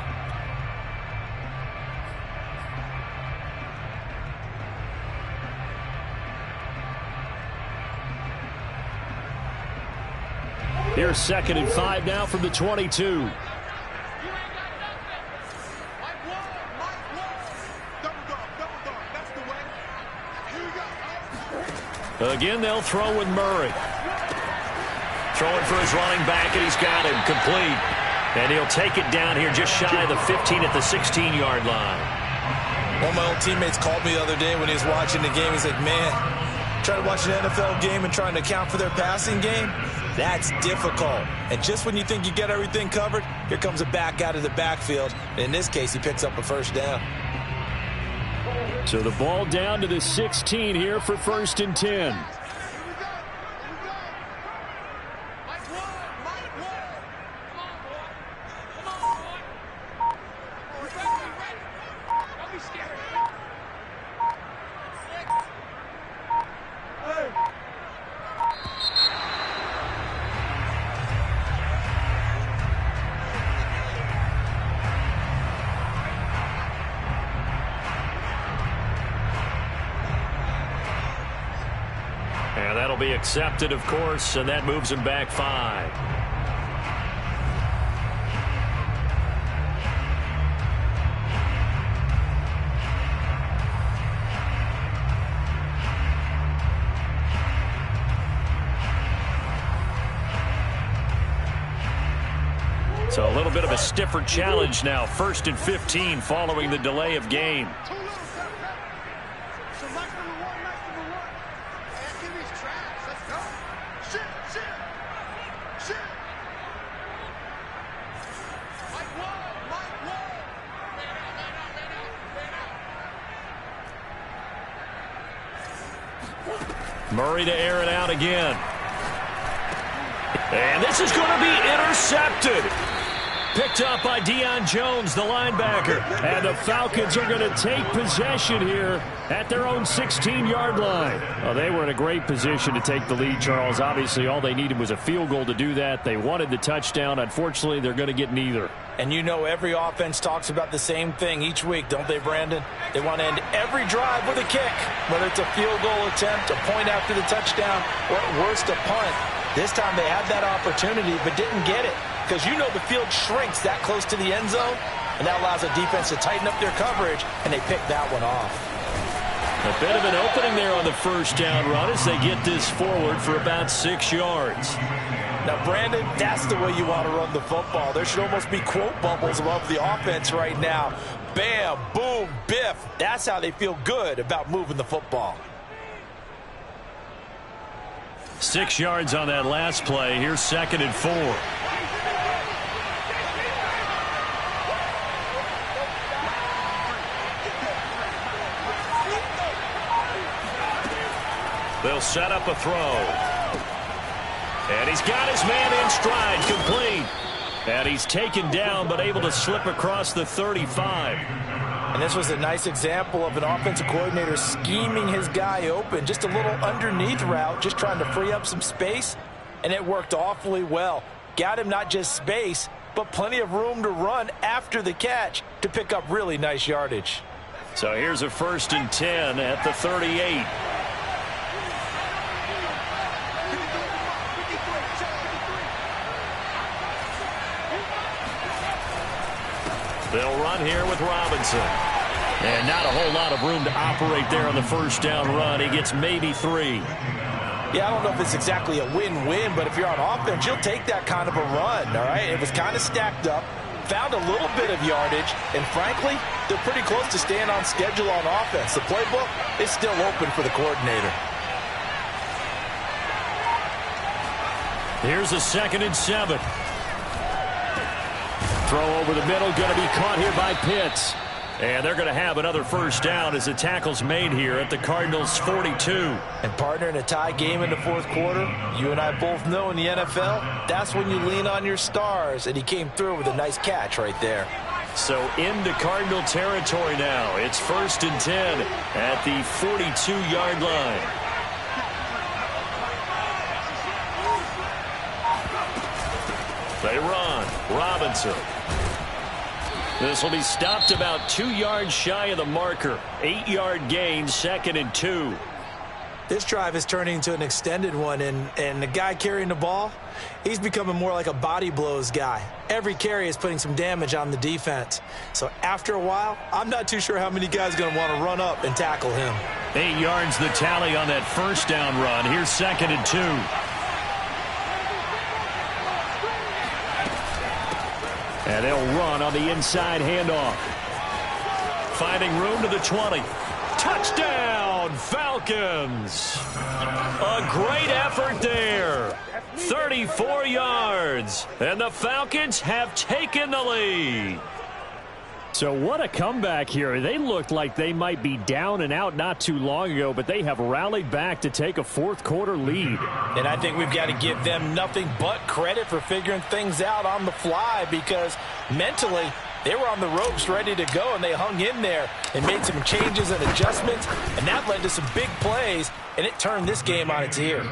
Here's 2nd and 5 now from the 22. Again, they'll throw with Murray. Throwing for his running back, and he's got him complete. And he'll take it down here just shy of the 15 at the 16-yard line.
One of my old teammates called me the other day when he was watching the game. He's like, man, trying to watch an NFL game and trying to account for their passing game, that's difficult. And just when you think you get everything covered, here comes a back out of the backfield. And in this case, he picks up a 1st down.
So the ball down to the 16 here for 1st and 10. And that'll be accepted, of course, and that moves him back 5. So a little bit of a stiffer challenge now. 1st and 15 following the delay of game. Murray to air it out again. And this is going to be intercepted. Picked up by Deion Jones, the linebacker. And the Falcons are going to take possession here at their own 16-yard line. Well, they were in a great position to take the lead, Charles. Obviously, all they needed was a field goal to do that. They wanted the touchdown. Unfortunately, they're going to get neither.
And you know every offense talks about the same thing each week, don't they, Brandon? They want to end every drive with a kick, whether it's a field goal attempt, a point after the touchdown, or at worst, a punt. This time they had that opportunity but didn't get it because you know the field shrinks that close to the end zone, and that allows the defense to tighten up their coverage, and they pick that one off.
A bit of an opening there on the 1st down run as they get this forward for about 6 yards.
Now, Brandon, that's the way you want to run the football. There should almost be quote bubbles above the offense right now. Bam, boom, biff. That's how they feel good about moving the football.
6 yards on that last play. Here's 2nd and 4. They'll set up a throw. And he's got his man in stride, complete. And he's taken down but able to slip across the 35.
And this was a nice example of an offensive coordinator scheming his guy open. Just a little underneath route, just trying to free up some space. And it worked awfully well. Got him not just space, but plenty of room to run after the catch to pick up really nice yardage.
So here's a 1st and 10 at the 38. They'll run here with Robinson. And not a whole lot of room to operate there on the 1st down run. He gets maybe 3.
Yeah, I don't know if it's exactly a win-win, but if you're on offense, you'll take that kind of a run, all right? It was kind of stacked up, found a little bit of yardage, and frankly, they're pretty close to staying on schedule on offense. The playbook is still open for the coordinator.
Here's a 2nd and 7. Throw over the middle, going to be caught here by Pitts. And they're going to have another first down as the tackle's made here at the Cardinals' 42.
And partner, in a tie game in the fourth quarter, you and I both know in the NFL, that's when you lean on your stars. And he came through with a nice catch right there.
So into Cardinal territory now. It's 1st and 10 at the 42-yard line. They run. Robinson. This will be stopped about 2 yards shy of the marker. 8-yard gain, 2nd and 2.
This drive is turning into an extended one, and the guy carrying the ball, he's becoming more like a body blows guy. Every carry is putting some damage on the defense. So after a while, I'm not too sure how many guys are going to want to run up and tackle him.
8 yards the tally on that first down run. Here's 2nd and 2. And they'll run on the inside handoff. Finding room to the 20. Touchdown, Falcons. A great effort there. 34 yards. And the Falcons have taken the lead. So what a comeback here. They looked like they might be down and out not too long ago, but they have rallied back to take a fourth-quarter lead.
And I think we've got to give them nothing but credit for figuring things out on the fly, because mentally they were on the ropes ready to go, and they hung in there and made some changes and adjustments, and that led to some big plays, and it turned this game on its ear.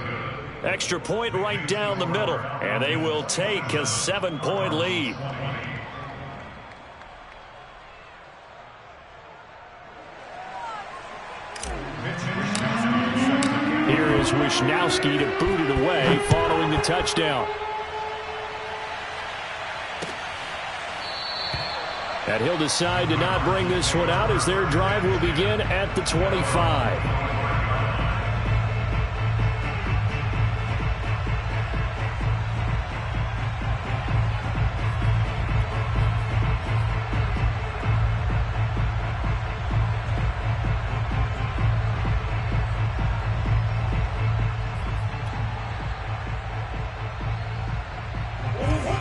Extra point right down the middle, and they will take a 7-point lead. Here is Wisnowski to boot it away following the touchdown. And he'll decide to not bring this one out as their drive will begin at the 25.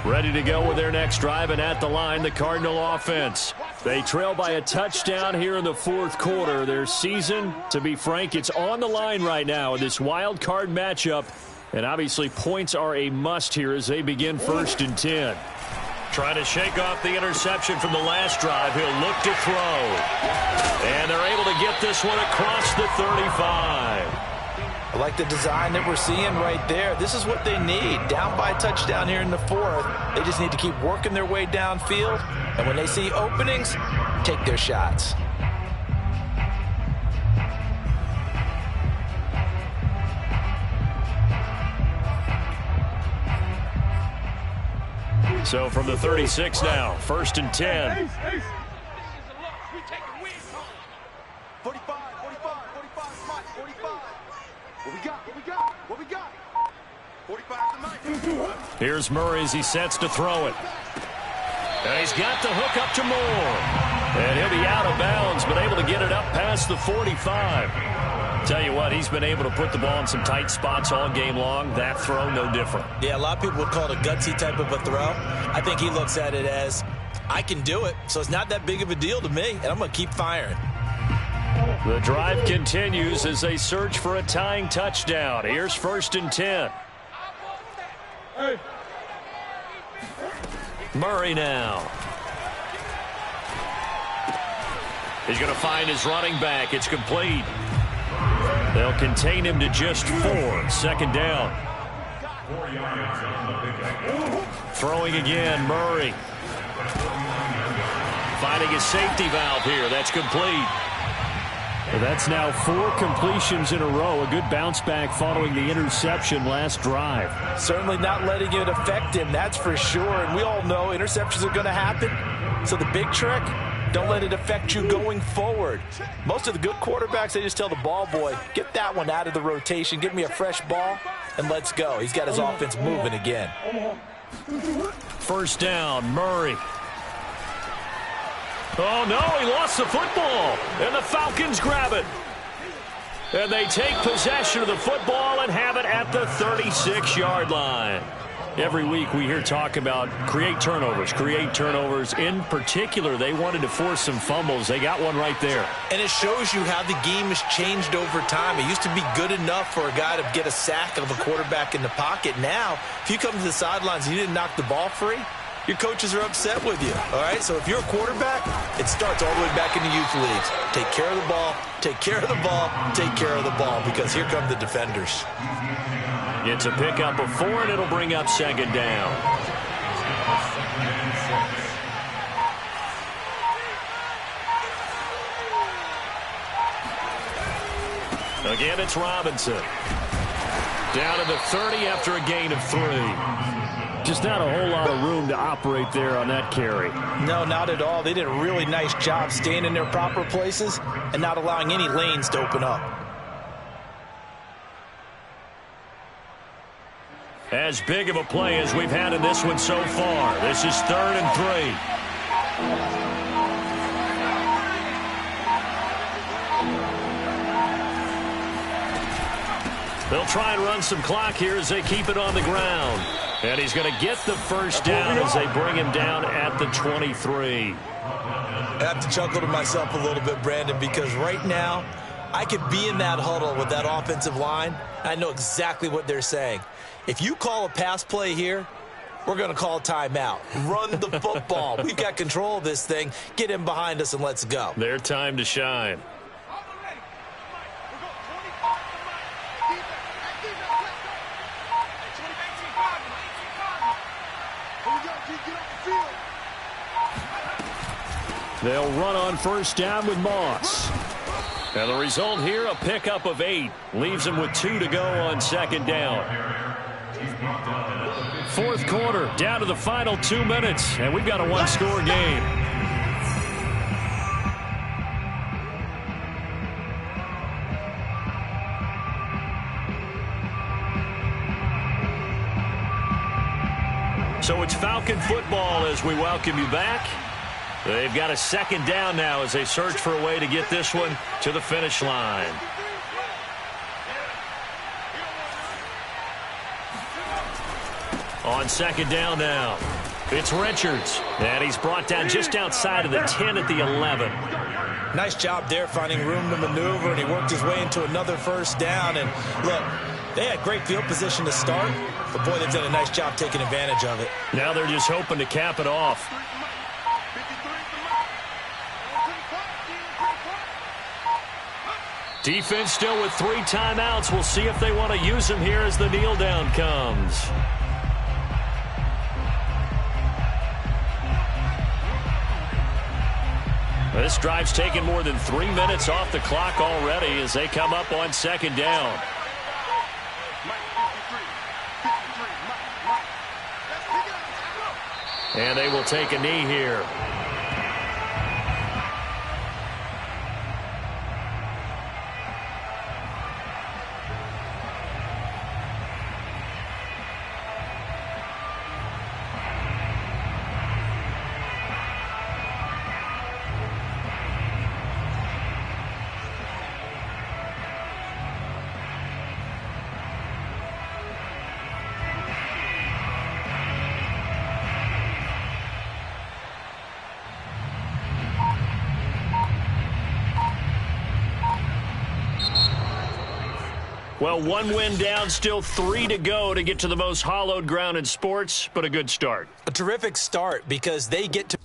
Ready to go with their next drive, and at the line, the Cardinal offense. They trail by a touchdown here in the fourth quarter. Their season, to be frank, it's on the line right now in this wild card matchup. And obviously points are a must here as they begin 1st and 10. Trying to shake off the interception from the last drive. He'll look to throw. And they're able to get this one across the 35.
I like the design that we're seeing right there. This is what they need. Down by a touchdown here in the fourth. They just need to keep working their way downfield. And when they see openings, take their shots.
So from the 36 now, 1st and 10.
45. What we got? 45 tonight.
Here's Murray as he sets to throw it. And he's got the hook up to Moore. And he'll be out of bounds, but able to get it up past the 45. Tell you what, he's been able to put the ball in some tight spots all game long. That throw, no different.
Yeah, a lot of people would call it a gutsy type of a throw. I think he looks at it as, I can do it, so it's not that big of a deal to me, and I'm going to keep firing.
The drive continues as they search for a tying touchdown. Here's 1st and 10. Murray now. He's going to find his running back. It's complete. They'll contain him to just 4. 2nd down. Throwing again, Murray. Finding a safety valve here. That's complete. That's now 4 completions in a row. A good bounce back following the interception last drive.
Certainly not letting it affect him, that's for sure. And we all know interceptions are going to happen. So the big trick, Don't let it affect you going forward. Most of the good quarterbacks, they just tell the ball boy, get that one out of the rotation, give me a fresh ball, and let's go. He's got his offense moving again.
First down, Murray. Oh, no, he lost the football, and the Falcons grab it. And they take possession of the football and have it at the 36-yard line. Every week we hear talk about create turnovers. In particular, they wanted to force some fumbles. They got one right there.
And it shows you how the game has changed over time. It used to be good enough for a guy to get a sack of a quarterback in the pocket. Now, if you come to the sidelines and you didn't knock the ball free, your coaches are upset with you, all right? So if you're a quarterback, it starts all the way back in the youth leagues. Take care of the ball, take care of the ball, take care of the ball, because here come the defenders.
It's a pickup of 4, and it'll bring up second down. Again, it's Robinson. Down to the 30 after a gain of 3. Just not a whole lot of room to operate there on that carry.
No, not at all. They did a really nice job staying in their proper places and not allowing any lanes to open up.
As big of a play as we've had in this one so far. This is 3rd and 3. They'll try and run some clock here as they keep it on the ground. And he's going to get the first down as they bring him down at the 23.
I have to chuckle to myself a little bit, Brandon, because right now I could be in that huddle with that offensive line. I know exactly what they're saying. If you call a pass play here, we're going to call a timeout. Run the football. We've got control of this thing. Get in behind us and let's go.
Their time to shine. They'll run on first down with Moss. And the result here, a pickup of 8. Leaves them with 2 to go on second down. 4th quarter, down to the final 2 minutes. And we've got a one-score game. So it's Falcon football as we welcome you back. They've got a second down now as they search for a way to get this one to the finish line. On second down now, it's Richards. And he's brought down just outside of the 10 at the 11.
Nice job there finding room to maneuver, and he worked his way into another first down. And look, they had great field position to start, but boy, they've done a nice job taking advantage of it.
Now they're just hoping to cap it off. Defense still with 3 timeouts. We'll see if they want to use them here as the kneel down comes. This drive's taken more than 3 minutes off the clock already as they come up on second down. And they will take a knee here. Well, 1 win down, still 3 to go to get to the most hallowed ground in sports, but a good start.
A terrific start because they get to